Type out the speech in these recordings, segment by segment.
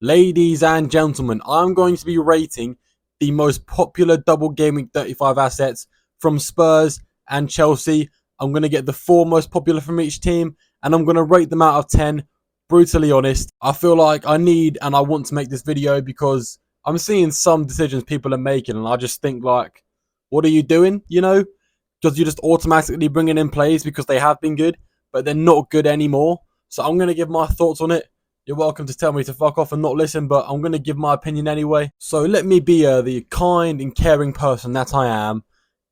Ladies and gentlemen, I'm going to be rating the most popular double game week 35 assets from Spurs and Chelsea. I'm going to get the four most popular from each team and I'm going to rate them out of 10. Brutally honest, I feel like I need and I want to make this video because I'm seeing some decisions people are making and I just think like, what are you doing? You know, because you're just automatically bringing in plays because they have been good, but they're not good anymore. So I'm going to give my thoughts on it. You're welcome to tell me to fuck off and not listen, but I'm going to give my opinion anyway. So let me be the kind and caring person that I am.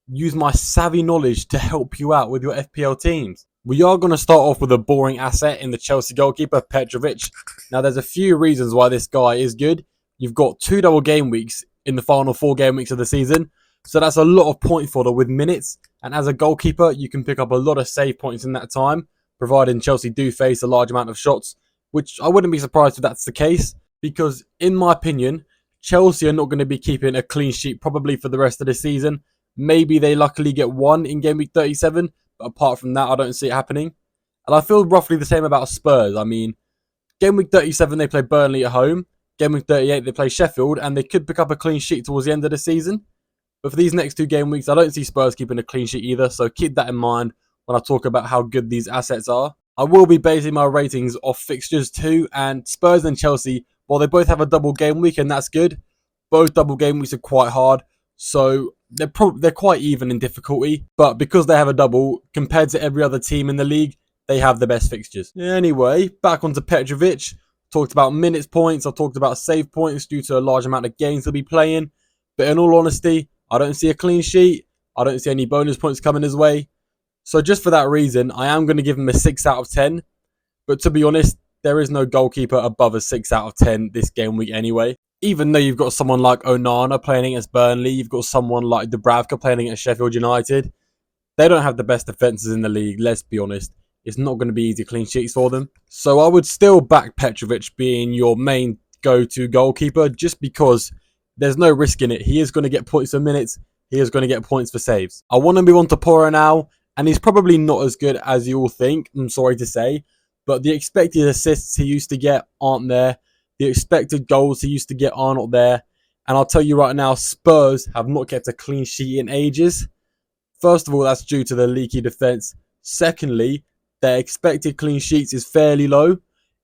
Use my savvy knowledge to help you out with your FPL teams. We are going to start off with a boring asset in the Chelsea goalkeeper, Petrovic. Now, there's a few reasons why this guy is good. You've got 2 double game weeks in the final 4 game weeks of the season. So that's a lot of point fodder with minutes. And as a goalkeeper, you can pick up a lot of save points in that time, providing Chelsea do face a large amount of shots, which I wouldn't be surprised if that's the case, because in my opinion, Chelsea are not going to be keeping a clean sheet probably for the rest of the season. Maybe they luckily get one in game week 37, but apart from that, I don't see it happening. And I feel roughly the same about Spurs. I mean, game week 37, they play Burnley at home. Game week 38, they play Sheffield, and they could pick up a clean sheet towards the end of the season. But for these next 2 game weeks, I don't see Spurs keeping a clean sheet either, so keep that in mind when I talk about how good these assets are. I will be basing my ratings off fixtures too, and Spurs and Chelsea, while they both have a double game week, and that's good, both double game weeks are quite hard, so they're quite even in difficulty. But because they have a double, compared to every other team in the league, they have the best fixtures. Anyway, back onto Petrovic. Talked about minutes points, I talked about save points due to a large amount of games he'll be playing. But in all honesty, I don't see a clean sheet. I don't see any bonus points coming his way. So just for that reason, I am going to give him a 6 out of 10. But to be honest, there is no goalkeeper above a 6 out of 10 this game week anyway. Even though you've got someone like Onana playing against Burnley, you've got someone like ABBREVIATION playing against Sheffield United. They don't have the best defences in the league, let's be honest. It's not going to be easy clean sheets for them. So I would still back Petrovic being your main go-to goalkeeper just because there's no risk in it. He is going to get points for minutes. He is going to get points for saves. I want to move on to Porro now. And he's probably not as good as you all think, I'm sorry to say. But the expected assists he used to get aren't there. The expected goals he used to get are not there. And I'll tell you right now, Spurs have not kept a clean sheet in ages. First of all, that's due to the leaky defence. Secondly, their expected clean sheets is fairly low.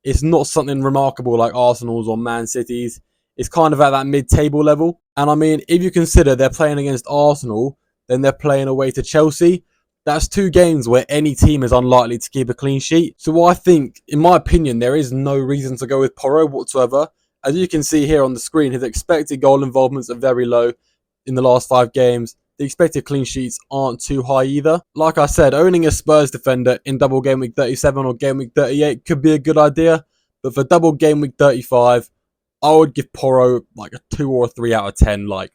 It's not something remarkable like Arsenal's or Man City's. It's kind of at that mid-table level. And I mean, if you consider they're playing against Arsenal, then they're playing away to Chelsea. That's 2 games where any team is unlikely to keep a clean sheet. So I think, in my opinion, there is no reason to go with Porro whatsoever. As you can see here on the screen, his expected goal involvements are very low in the last 5 games. The expected clean sheets aren't too high either. Like I said, owning a Spurs defender in double game week 37 or game week 38 could be a good idea. But for double game week 35, I would give Porro like a 2 or a 3 out of 10. Like,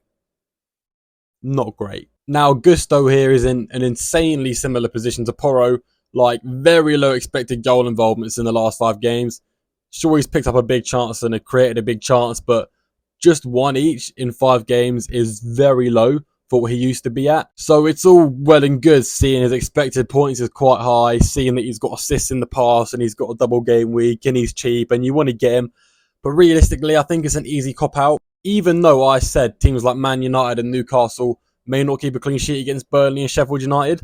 not great. Now, Gusto here is in an insanely similar position to Porro, like very low expected goal involvements in the last 5 games. Sure, he's picked up a big chance and created a big chance, but just 1 each in 5 games is very low for what he used to be at. So it's all well and good seeing his expected points is quite high, seeing that he's got assists in the past and he's got a double game week and he's cheap and you want to get him. But realistically, I think it's an easy cop-out. Even though I said teams like Man United and Newcastle may not keep a clean sheet against Burnley and Sheffield United,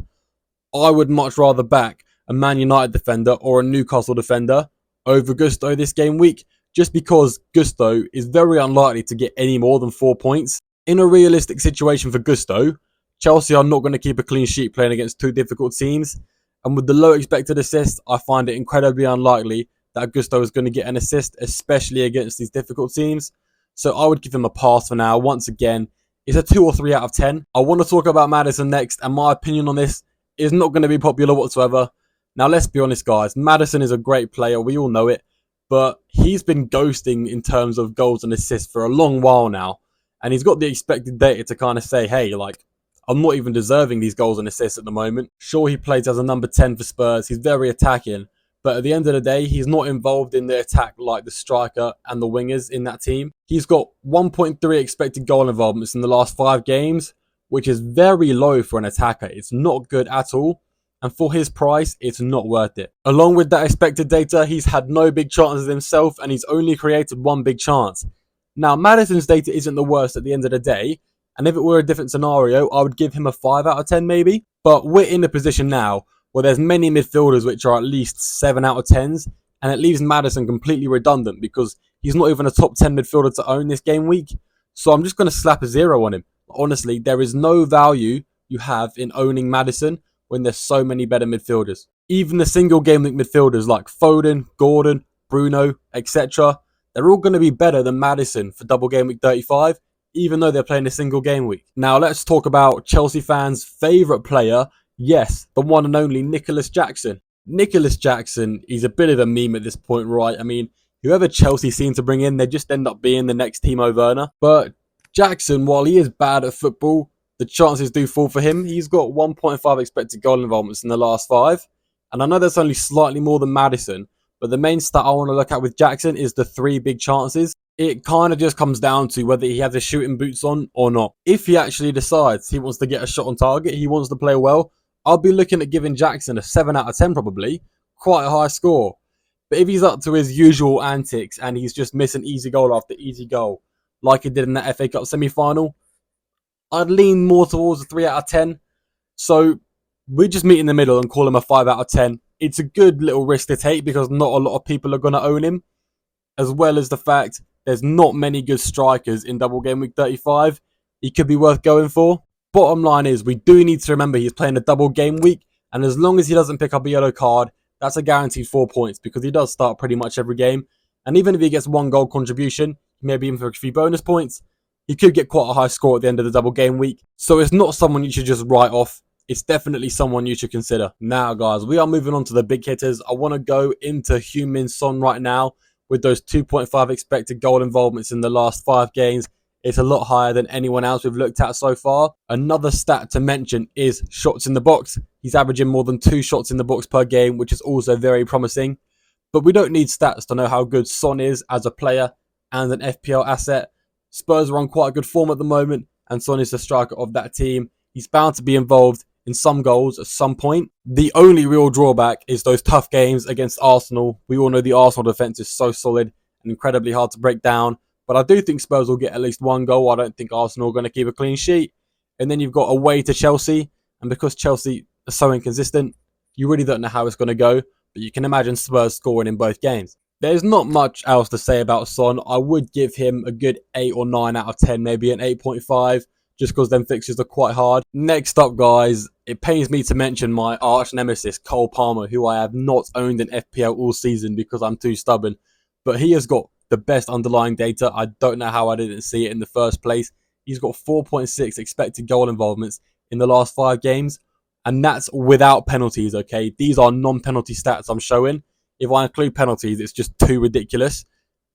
I would much rather back a Man United defender or a Newcastle defender over Gusto this game week, just because Gusto is very unlikely to get any more than 4 points. In a realistic situation for Gusto, Chelsea are not going to keep a clean sheet playing against 2 difficult teams, and with the low expected assist, I find it incredibly unlikely that Gusto is going to get an assist, especially against these difficult teams. So I would give him a pass for now. Once again, it's a 2 or 3 out of 10. I want to talk about Maddison next, and my opinion on this is not going to be popular whatsoever. Now, let's be honest, guys. Maddison is a great player. We all know it. But he's been ghosting in terms of goals and assists for a long while now. And he's got the expected data to kind of say, hey, like, I'm not even deserving these goals and assists at the moment. Sure, he plays as a number 10 for Spurs. He's very attacking. But at the end of the day, he's not involved in the attack like the striker and the wingers in that team. He's got 1.3 expected goal involvements in the last 5 games, which is very low for an attacker. It's not good at all. and for his price, it's not worth it. Along with that expected data, he's had no big chances himself, and he's only created one big chance. Now, Maddison's data isn't the worst at the end of the day, and if it were a different scenario, I would give him a 5 out of 10 maybe. But we're in a position now where there's many midfielders which are at least 7 out of 10s, and it leaves Maddison completely redundant because he's not even a top 10 midfielder to own this game week. So I'm just going to slap a 0 on him. Honestly, there is no value you have in owning Maddison when there's so many better midfielders. Even the single game week midfielders like Foden, Gordon, Bruno, etc., they're all going to be better than Maddison for double game week 35, even though they're playing a single game week. Now let's talk about Chelsea fans' favourite player. Yes, the one and only Nicholas Jackson. Nicholas Jackson, he's a bit of a meme at this point, right? I mean, whoever Chelsea seem to bring in, they just end up being the next Timo Werner. But Jackson, while he is bad at football, the chances do fall for him. He's got 1.5 expected goal involvements in the last 5. And I know that's only slightly more than Maddison, but the main stat I want to look at with Jackson is the 3 big chances. It kind of just comes down to whether he has his shooting boots on or not. If he actually decides he wants to get a shot on target, he wants to play well, I'll be looking at giving Jackson a 7 out of 10 probably. Quite a high score. But if he's up to his usual antics and he's just missing easy goal after easy goal, like he did in that FA Cup semi-final, I'd lean more towards a 3 out of 10. So we just meet in the middle and call him a 5 out of 10. It's a good little risk to take because not a lot of people are going to own him, as well as the fact there's not many good strikers in double game week 35. He could be worth going for. Bottom line is we do need to remember he's playing a double game week, and as long as he doesn't pick up a yellow card, that's a guaranteed 4 points because he does start pretty much every game. And even if he gets 1 goal contribution, maybe even for a few bonus points, he could get quite a high score at the end of the double game week. So it's not someone you should just write off. It's definitely someone you should consider. Now, guys, we are moving on to the big hitters. I want to go into Heung-min Son right now with those 2.5 expected goal involvements in the last 5 games. It's a lot higher than anyone else we've looked at so far. Another stat to mention is shots in the box. He's averaging more than 2 shots in the box per game, which is also very promising. But we don't need stats to know how good Son is as a player and an FPL asset. Spurs are on quite a good form at the moment, and Son is the striker of that team. He's bound to be involved in some goals at some point. The only real drawback is those tough games against Arsenal. We all know the Arsenal defence is so solid and incredibly hard to break down. But I do think Spurs will get at least 1 goal. I don't think Arsenal are going to keep a clean sheet. And then you've got away to Chelsea. And because Chelsea are so inconsistent, you really don't know how it's going to go. But you can imagine Spurs scoring in both games. There's not much else to say about Son. I would give him a good 8 or 9 out of 10, maybe an 8.5, just because them fixtures are quite hard. Next up, guys, it pains me to mention my arch nemesis, Cole Palmer, who I have not owned in FPL all season because I'm too stubborn. But he has got the best underlying data. I don't know how I didn't see it in the first place. He's got 4.6 expected goal involvements in the last 5 games, and that's without penalties, okay? These are non-penalty stats I'm showing. If I include penalties, it's just too ridiculous.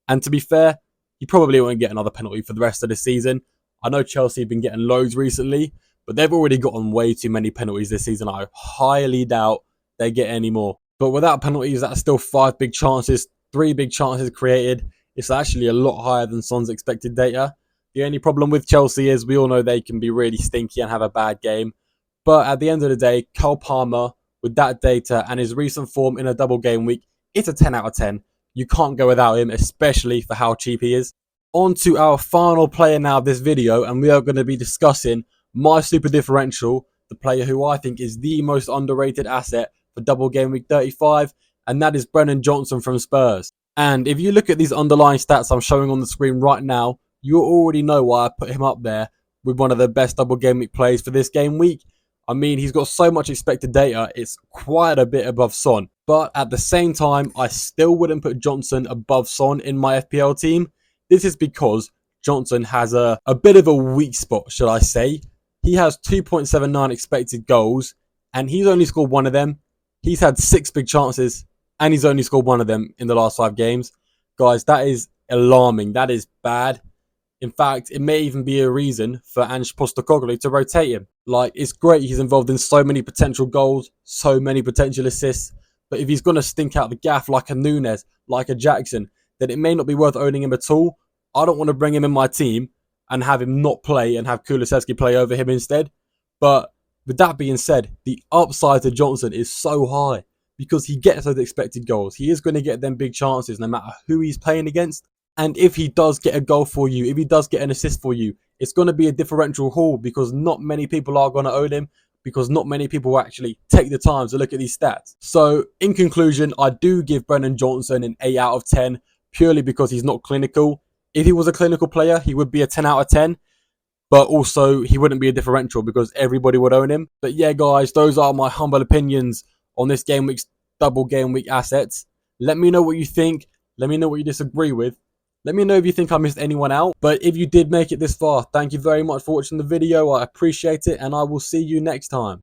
And to be fair, he probably won't get another penalty for the rest of the season. I know Chelsea have been getting loads recently, but they've already gotten way too many penalties this season. I highly doubt they get any more. But without penalties, that's still 5 big chances, 3 big chances created. It's actually a lot higher than Son's expected data. The only problem with Chelsea is we all know they can be really stinky and have a bad game. But at the end of the day, Cole Palmer, with that data and his recent form in a double game week, it's a 10 out of 10. You can't go without him, especially for how cheap he is. On to our final player now of this video, and we are going to be discussing my super differential, the player who I think is the most underrated asset for double game week 35, and that is Brennan Johnson from Spurs. And if you look at these underlying stats I'm showing on the screen right now, you already know why I put him up there with one of the best double game week plays for this game week. I mean, he's got so much expected data, it's quite a bit above Son. But at the same time, I still wouldn't put Johnson above Son in my FPL team. This is because Johnson has a bit of a weak spot, should I say. He has 2.79 expected goals, and he's only scored 1 of them. He's had 6 big chances, and he's only scored 1 of them in the last 5 games. Guys, that is alarming. That is bad. In fact, it may even be a reason for Ange Postecoglou to rotate him. Like, it's great he's involved in so many potential goals, so many potential assists, but if he's going to stink out the gaff like a Nunes, like a Jackson, then it may not be worth owning him at all. I don't want to bring him in my team and have him not play and have Kulusevski play over him instead. But With that being said, the upside to Johnson is so high because he gets those expected goals. He is going to get them big chances no matter who he's playing against. And if he does get a goal for you, if he does get an assist for you, it's going to be a differential haul because not many people are going to own him, because not many people will actually take the time to look at these stats. So in conclusion, I do give Brennan Johnson an 8 out of 10 purely because he's not clinical. If he was a clinical player, he would be a 10 out of 10. But also, he wouldn't be a differential because everybody would own him. But yeah, guys, those are my humble opinions on this game week's double game week assets. Let me know what you think. Let me know what you disagree with. Let me know if you think I missed anyone out. But if you did make it this far, thank you very much for watching the video. I appreciate it, and I will see you next time.